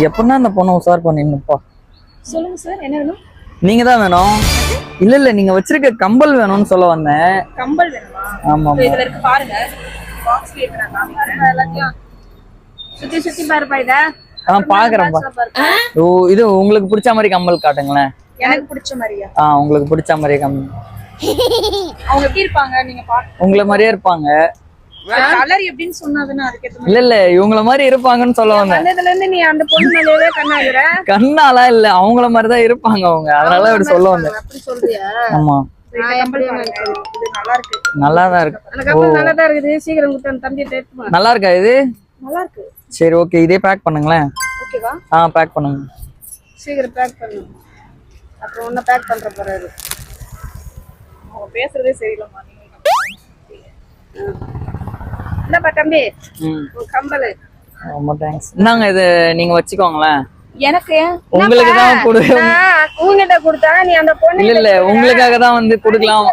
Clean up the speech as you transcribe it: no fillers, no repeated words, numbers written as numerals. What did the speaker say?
எப்படின்னா அந்த பொண்ணை உசார் பண்ணிருப்பா. சொல்லுங்க சார், என்ன வேணும்? நீங்க தான் வேணும். இல்ல நீங்க வச்சிருக்க கம்பல் வேணும்னு சொல்ல வந்தேன். கம்பல் வேணுமா? ஆமா. இதுல இருக்கு பாருங்க. பாக்ஸ்ல இருக்கு, நான் காமிக்கிறேன். எல்லாத்தையும் சுத்தி சுத்தி பாருப்பா இத. பாக்குறேன். ஓ, இது உங்களுக்கு பிடிச்ச மாதிரி கம்பல் காட்டுங்களேன். எனக்கு பிடிச்ச மாதிரியா? உங்களுக்கு பிடிச்ச மாதிரியே கம்பல். அவங்க எப்படி இருப்பாங்க நீங்க பாருங்க. உங்களை மாதிரியே இருப்பாங்க. கலர் எப்படின்னு சொன்னாதுன்னா அதுக்கு ஏத்த மாதிரி. இல்ல இவங்கள மாதிரி இருப்பாங்கன்னு சொல்ல வந்தேன். வந்ததுல இருந்து நீ அந்த பொண்ணு மேலயே கண்ணாகுற. கண்ணாலாம் இல்ல, அவங்கள மாதிரிதான் இருப்பாங்க அவங்க, அதனால அப்படி சொல்ல வந்தேன். அப்படி சொல்றியா? ஆமா, நல்லாதான் இருக்கு. நல்லாதான் இருக்குது. சீக்கிரம் குடுத்து தம்பி எடுத்துமா. நல்லா இருக்கா இது? நல்லா இருக்கு. சரி ஓகே, இதே பேக் பண்ணுங்களேன். ஓகேவா? பேக் பண்ணுங்க. சீக்கிரம் பேக் பண்ணு. அப்புறம் ஒண்ணு பேக் பண்ற போறாரு. அவங்க பேசுறதே சரியில்லைமா. என்னப்பா தம்பி, கம்பல். ரொம்ப தேங்க்ஸ். இந்தாங்க, இது நீங்க வச்சுக்கோங்களேன். எனக்கு உங்களுக்கு தான் உங்ககிட்ட கொடுத்தா நீ அந்த பொண்ணு இல்ல உங்களுக்காக தான் வந்து கொடுக்கலாம்.